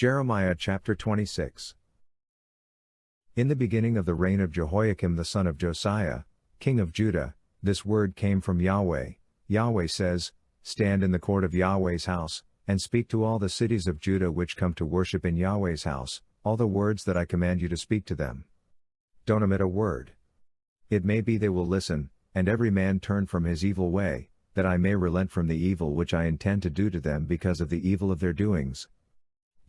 Jeremiah chapter 26. In the beginning of the reign of Jehoiakim the son of Josiah, king of Judah, this word came from Yahweh. Yahweh says, Stand in the court of Yahweh's house, and speak to all the cities of Judah which come to worship in Yahweh's house, all the words that I command you to speak to them. Don't omit a word. It may be they will listen, and every man turn from his evil way, that I may relent from the evil which I intend to do to them because of the evil of their doings.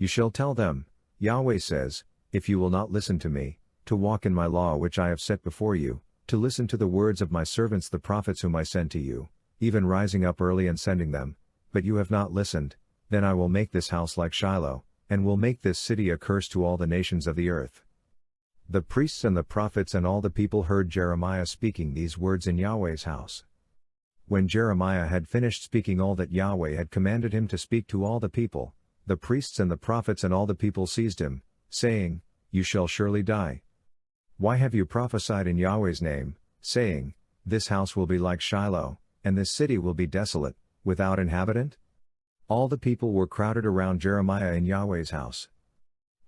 You shall tell them, Yahweh says, if you will not listen to me, to walk in my law which I have set before you, to listen to the words of my servants the prophets whom I send to you, even rising up early and sending them, but you have not listened, then I will make this house like Shiloh, and will make this city a curse to all the nations of the earth. The priests and the prophets and all the people heard Jeremiah speaking these words in Yahweh's house. When Jeremiah had finished speaking all that Yahweh had commanded him to speak to all the people, the priests and the prophets and all the people seized him, saying, You shall surely die. Why have you prophesied in Yahweh's name, saying, This house will be like Shiloh, and this city will be desolate, without inhabitant? All the people were crowded around Jeremiah in Yahweh's house.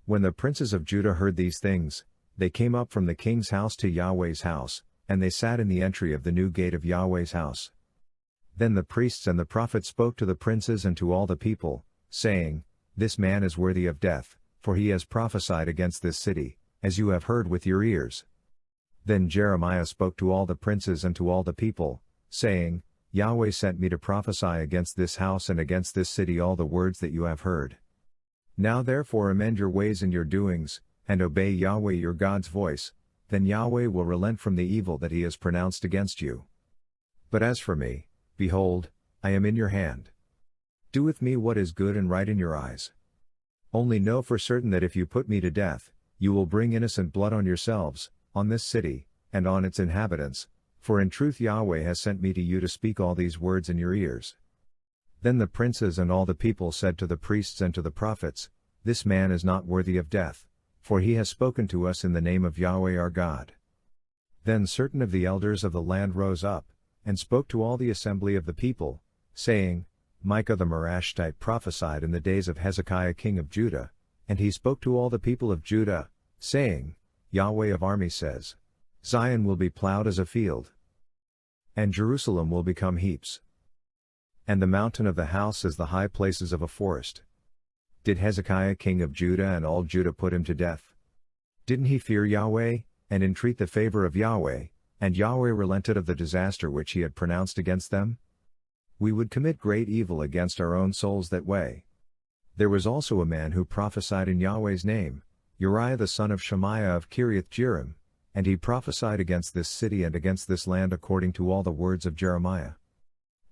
When the princes of Judah heard these things, they came up from the king's house to Yahweh's house, and they sat in the entry of the new gate of Yahweh's house. Then the priests and the prophets spoke to the princes and to all the people, saying, This man is worthy of death, for he has prophesied against this city, as you have heard with your ears. Then Jeremiah spoke to all the princes and to all the people, saying, Yahweh sent me to prophesy against this house and against this city all the words that you have heard. Now therefore amend your ways and your doings, and obey Yahweh your God's voice, then Yahweh will relent from the evil that he has pronounced against you. But as for me, behold, I am in your hand. Do with me what is good and right in your eyes. Only know for certain that if you put me to death, you will bring innocent blood on yourselves, on this city, and on its inhabitants, for in truth Yahweh has sent me to you to speak all these words in your ears. Then the princes and all the people said to the priests and to the prophets, This man is not worthy of death, for he has spoken to us in the name of Yahweh our God. Then certain of the elders of the land rose up, and spoke to all the assembly of the people, saying, Micah the Morashtite prophesied in the days of Hezekiah king of Judah, and he spoke to all the people of Judah, saying, Yahweh of armies says, Zion will be plowed as a field, and Jerusalem will become heaps, and the mountain of the house as the high places of a forest. Did Hezekiah king of Judah and all Judah put him to death? Didn't he fear Yahweh, and entreat the favor of Yahweh, and Yahweh relented of the disaster which he had pronounced against them? We would commit great evil against our own souls that way. There was also a man who prophesied in Yahweh's name, Uriah the son of Shemaiah of Kiriath Jearim, and he prophesied against this city and against this land according to all the words of Jeremiah.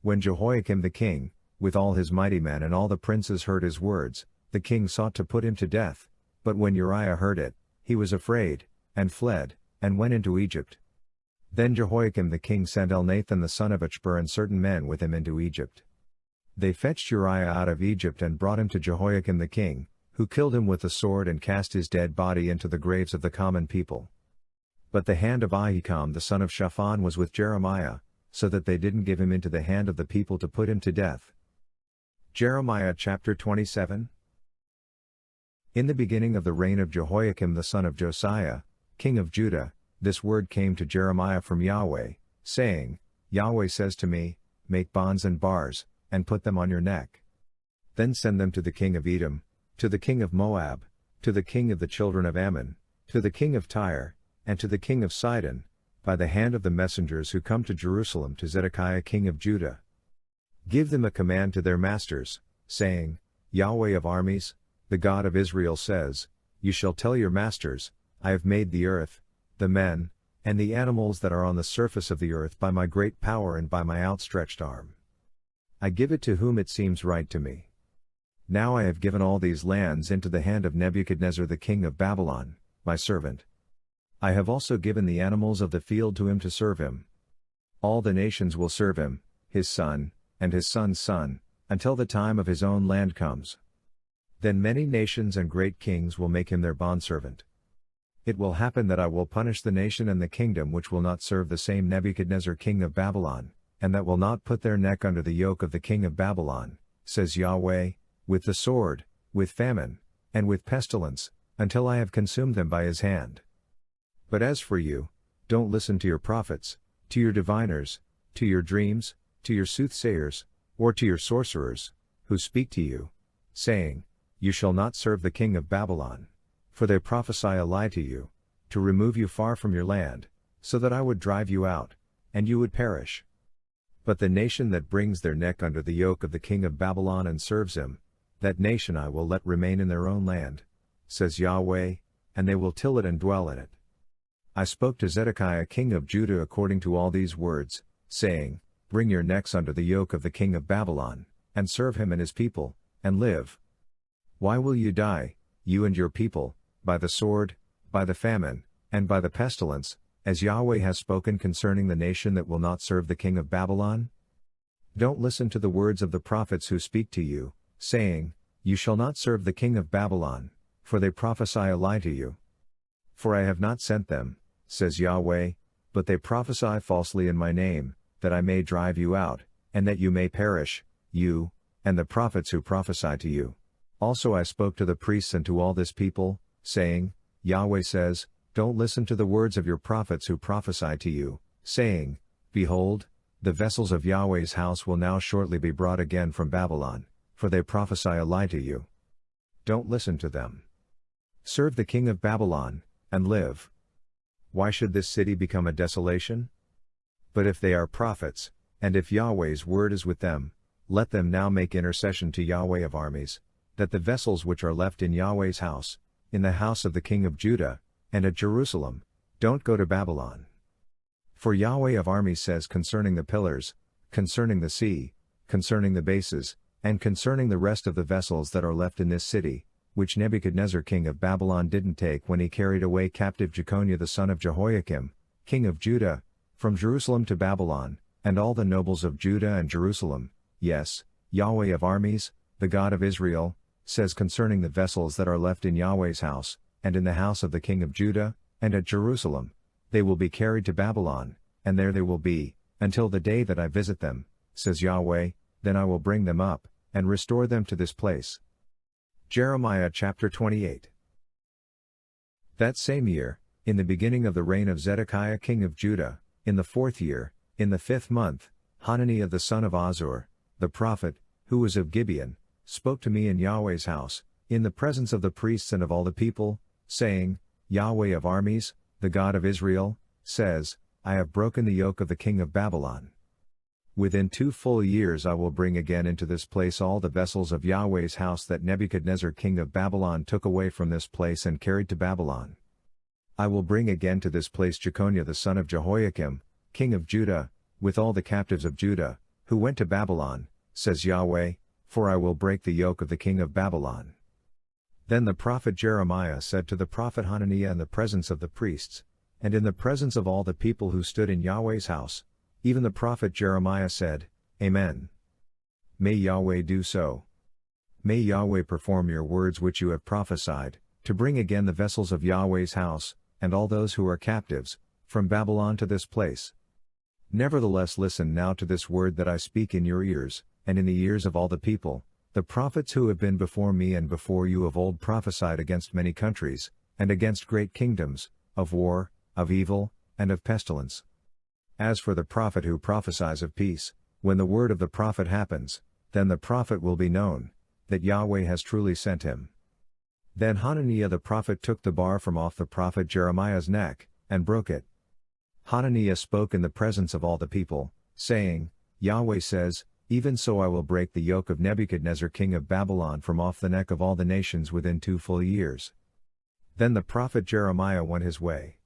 When Jehoiakim the king, with all his mighty men and all the princes heard his words, the king sought to put him to death, but when Uriah heard it, he was afraid, and fled, and went into Egypt. Then Jehoiakim the king sent Elnathan the son of Achbor and certain men with him into Egypt. They fetched Uriah out of Egypt and brought him to Jehoiakim the king, who killed him with the sword and cast his dead body into the graves of the common people. But the hand of Ahikam the son of Shaphan was with Jeremiah, so that they didn't give him into the hand of the people to put him to death. Jeremiah chapter 27. In the beginning of the reign of Jehoiakim the son of Josiah, king of Judah, this word came to Jeremiah from Yahweh, saying, Yahweh says to me, Make bonds and bars, and put them on your neck. Then send them to the king of Edom, to the king of Moab, to the king of the children of Ammon, to the king of Tyre, and to the king of Sidon, by the hand of the messengers who come to Jerusalem to Zedekiah king of Judah. Give them a command to their masters, saying, Yahweh of armies, the God of Israel says, You shall tell your masters, I have made the earth, the men, and the animals that are on the surface of the earth by my great power and by my outstretched arm. I give it to whom it seems right to me. Now I have given all these lands into the hand of Nebuchadnezzar the king of Babylon, my servant. I have also given the animals of the field to him to serve him. All the nations will serve him, his son, and his son's son, until the time of his own land comes. Then many nations and great kings will make him their bondservant. It will happen that I will punish the nation and the kingdom which will not serve the same Nebuchadnezzar king of Babylon, and that will not put their neck under the yoke of the king of Babylon, says Yahweh, with the sword, with famine, and with pestilence, until I have consumed them by his hand. But as for you, don't listen to your prophets, to your diviners, to your dreams, to your soothsayers, or to your sorcerers, who speak to you, saying, You shall not serve the king of Babylon. For they prophesy a lie to you, to remove you far from your land, so that I would drive you out, and you would perish. But the nation that brings their neck under the yoke of the king of Babylon and serves him, that nation I will let remain in their own land, says Yahweh, and they will till it and dwell in it. I spoke to Zedekiah king of Judah according to all these words, saying, Bring your necks under the yoke of the king of Babylon, and serve him and his people, and live. Why will you die, you and your people, by the sword, by the famine, and by the pestilence, as Yahweh has spoken concerning the nation that will not serve the king of Babylon? Don't listen to the words of the prophets who speak to you, saying, You shall not serve the king of Babylon, for they prophesy a lie to you. For I have not sent them, says Yahweh, but they prophesy falsely in my name, that I may drive you out, and that you may perish, you, and the prophets who prophesy to you. Also I spoke to the priests and to all this people, saying, Yahweh says, Don't listen to the words of your prophets who prophesy to you, saying, Behold, the vessels of Yahweh's house will now shortly be brought again from Babylon, for they prophesy a lie to you. Don't listen to them. Serve the king of Babylon, and live. Why should this city become a desolation? But if they are prophets, and if Yahweh's word is with them, let them now make intercession to Yahweh of armies, that the vessels which are left in Yahweh's house, in the house of the king of Judah, and at Jerusalem, don't go to Babylon. For Yahweh of armies says concerning the pillars, concerning the sea, concerning the bases, and concerning the rest of the vessels that are left in this city, which Nebuchadnezzar king of Babylon didn't take when he carried away captive Jeconiah the son of Jehoiakim, king of Judah, from Jerusalem to Babylon, and all the nobles of Judah and Jerusalem, yes, Yahweh of armies, the God of Israel, says concerning the vessels that are left in Yahweh's house, and in the house of the king of Judah, and at Jerusalem, they will be carried to Babylon, and there they will be, until the day that I visit them, says Yahweh, then I will bring them up, and restore them to this place. Jeremiah chapter 28. That same year, in the beginning of the reign of Zedekiah king of Judah, in the 4th year, in the 5th month, Hananiah the son of Azur, the prophet, who was of Gibeon, spoke to me in Yahweh's house, in the presence of the priests and of all the people, saying, Yahweh of armies, the God of Israel, says, I have broken the yoke of the king of Babylon. Within 2 full years I will bring again into this place all the vessels of Yahweh's house that Nebuchadnezzar king of Babylon took away from this place and carried to Babylon. I will bring again to this place Jeconiah the son of Jehoiakim, king of Judah, with all the captives of Judah, who went to Babylon, says Yahweh, for I will break the yoke of the king of Babylon. Then the prophet Jeremiah said to the prophet Hananiah in the presence of the priests, and in the presence of all the people who stood in Yahweh's house, even the prophet Jeremiah said, Amen. May Yahweh do so. May Yahweh perform your words which you have prophesied, to bring again the vessels of Yahweh's house, and all those who are captives, from Babylon to this place. Nevertheless listen now to this word that I speak in your ears, and in the ears of all the people, the prophets who have been before me and before you of old prophesied against many countries, and against great kingdoms, of war, of evil, and of pestilence. As for the prophet who prophesies of peace, when the word of the prophet happens, then the prophet will be known, that Yahweh has truly sent him. Then Hananiah the prophet took the bar from off the prophet Jeremiah's neck, and broke it. Hananiah spoke in the presence of all the people, saying, Yahweh says, Even so I will break the yoke of Nebuchadnezzar king of Babylon from off the neck of all the nations within 2 full years. Then the prophet Jeremiah went his way.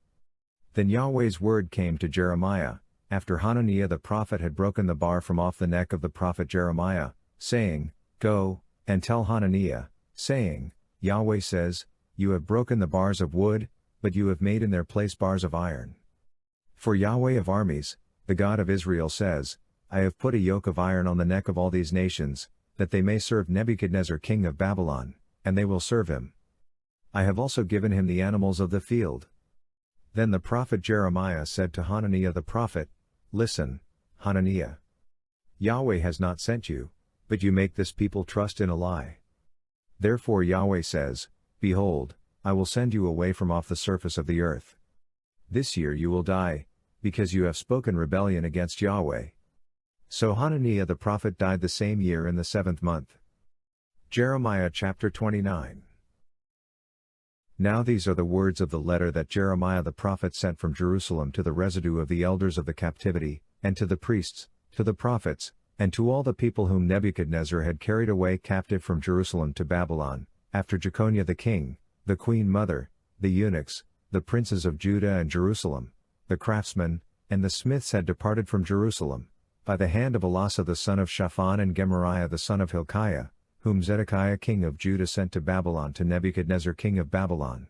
Then Yahweh's word came to Jeremiah, after Hananiah the prophet had broken the bar from off the neck of the prophet Jeremiah, saying, Go, and tell Hananiah, saying, Yahweh says, You have broken the bars of wood, but you have made in their place bars of iron. For Yahweh of armies, the God of Israel says, I have put a yoke of iron on the neck of all these nations, that they may serve Nebuchadnezzar king of Babylon, and they will serve him. I have also given him the animals of the field. Then the prophet Jeremiah said to Hananiah the prophet, Listen, Hananiah. Yahweh has not sent you, but you make this people trust in a lie. Therefore Yahweh says, Behold, I will send you away from off the surface of the earth. This year you will die, because you have spoken rebellion against Yahweh. So Hananiah the prophet died the same year in the 7th month. Jeremiah chapter 29. Now these are the words of the letter that Jeremiah the prophet sent from Jerusalem to the residue of the elders of the captivity, and to the priests, to the prophets, and to all the people whom Nebuchadnezzar had carried away captive from Jerusalem to Babylon, after Jeconiah the king, the queen mother, the eunuchs, the princes of Judah and Jerusalem, the craftsmen, and the smiths had departed from Jerusalem, by the hand of Elasah the son of Shaphan and Gemariah the son of Hilkiah, whom Zedekiah king of Judah sent to Babylon to Nebuchadnezzar king of Babylon.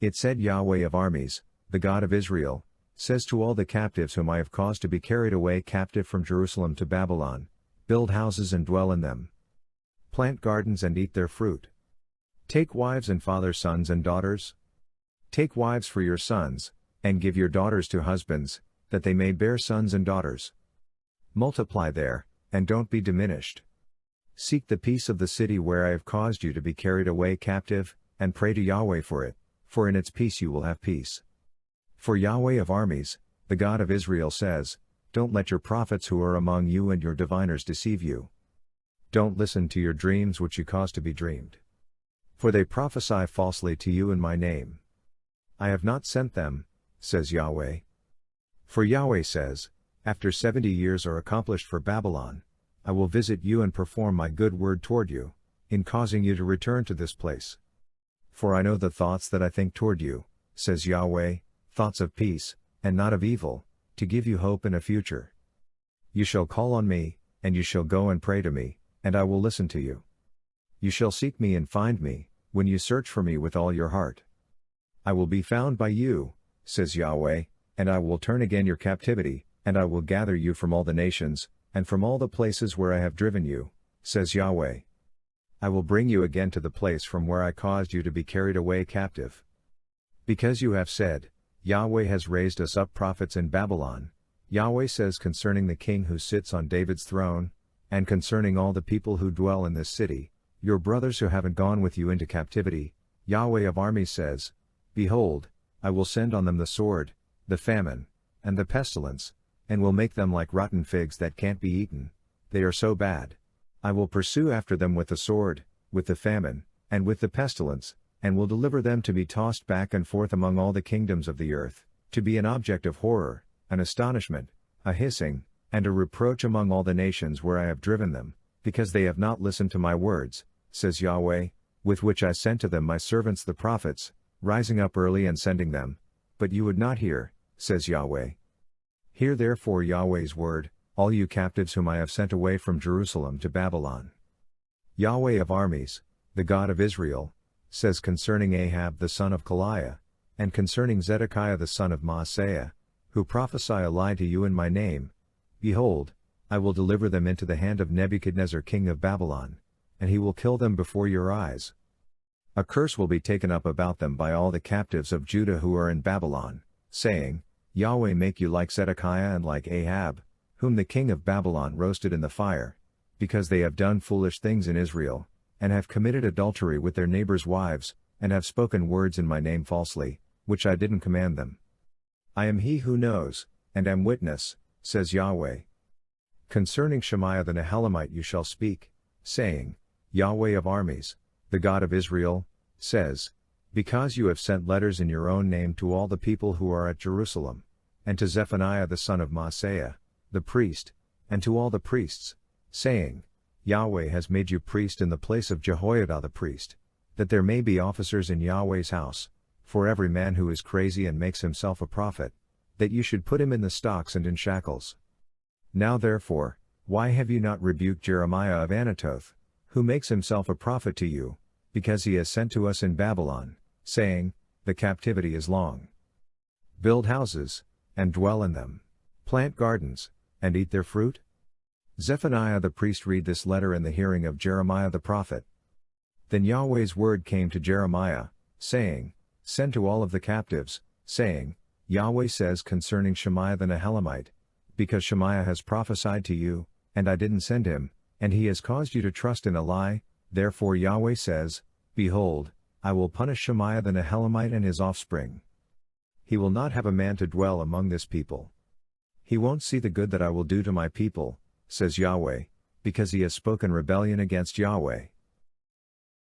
It said, Yahweh of armies, the God of Israel, says to all the captives whom I have caused to be carried away captive from Jerusalem to Babylon, build houses and dwell in them. Plant gardens and eat their fruit. Take wives and father sons and daughters. Take wives for your sons, and give your daughters to husbands, that they may bear sons and daughters. Multiply there, and don't be diminished. Seek the peace of the city where I have caused you to be carried away captive, and pray to Yahweh for it, for in its peace you will have peace. For Yahweh of armies, the God of Israel says, don't let your prophets who are among you and your diviners deceive you. Don't listen to your dreams which you cause to be dreamed. For they prophesy falsely to you in my name. I have not sent them, says Yahweh. For Yahweh says, after 70 years are accomplished for Babylon, I will visit you and perform my good word toward you, in causing you to return to this place. For I know the thoughts that I think toward you, says Yahweh, thoughts of peace, and not of evil, to give you hope and a future. You shall call on me, and you shall go and pray to me, and I will listen to you. You shall seek me and find me, when you search for me with all your heart. I will be found by you, says Yahweh, and I will turn again your captivity, and I will gather you from all the nations, and from all the places where I have driven you, says Yahweh. I will bring you again to the place from where I caused you to be carried away captive. Because you have said, Yahweh has raised us up prophets in Babylon, Yahweh says concerning the king who sits on David's throne, and concerning all the people who dwell in this city, your brothers who haven't gone with you into captivity, Yahweh of armies says, behold, I will send on them the sword, the famine, and the pestilence, and will make them like rotten figs that can't be eaten, they are so bad. I will pursue after them with the sword, with the famine, and with the pestilence, and will deliver them to be tossed back and forth among all the kingdoms of the earth, to be an object of horror, an astonishment, a hissing, and a reproach among all the nations where I have driven them, because they have not listened to my words, says Yahweh, with which I sent to them my servants the prophets, rising up early and sending them, but you would not hear, says Yahweh. Hear therefore Yahweh's word, all you captives whom I have sent away from Jerusalem to Babylon. Yahweh of armies, the God of Israel, says concerning Ahab the son of Kaliah, and concerning Zedekiah the son of Maaseiah, who prophesy a lie to you in my name, behold, I will deliver them into the hand of Nebuchadnezzar king of Babylon, and he will kill them before your eyes. A curse will be taken up about them by all the captives of Judah who are in Babylon, saying, Yahweh make you like Zedekiah and like Ahab, whom the king of Babylon roasted in the fire, because they have done foolish things in Israel, and have committed adultery with their neighbors' wives, and have spoken words in my name falsely, which I didn't command them. I am he who knows, and am witness, says Yahweh. Concerning Shemaiah the Nehelamite you shall speak, saying, Yahweh of armies, the God of Israel, says, because you have sent letters in your own name to all the people who are at Jerusalem, and to Zephaniah the son of Maaseiah, the priest, and to all the priests, saying, Yahweh has made you priest in the place of Jehoiada the priest, that there may be officers in Yahweh's house, for every man who is crazy and makes himself a prophet, that you should put him in the stocks and in shackles. Now therefore, why have you not rebuked Jeremiah of Anatoth, who makes himself a prophet to you, because he has sent to us in Babylon, saying, the captivity is long. Build houses, and dwell in them. Plant gardens, and eat their fruit? Zephaniah the priest read this letter in the hearing of Jeremiah the prophet. Then Yahweh's word came to Jeremiah, saying, send to all of the captives, saying, Yahweh says concerning Shemaiah the Nehelamite, because Shemaiah has prophesied to you, and I didn't send him, and he has caused you to trust in a lie, therefore Yahweh says, behold, I will punish Shemaiah the Nehelamite and his offspring. He will not have a man to dwell among this people. He won't see the good that I will do to my people, says Yahweh, because he has spoken rebellion against Yahweh.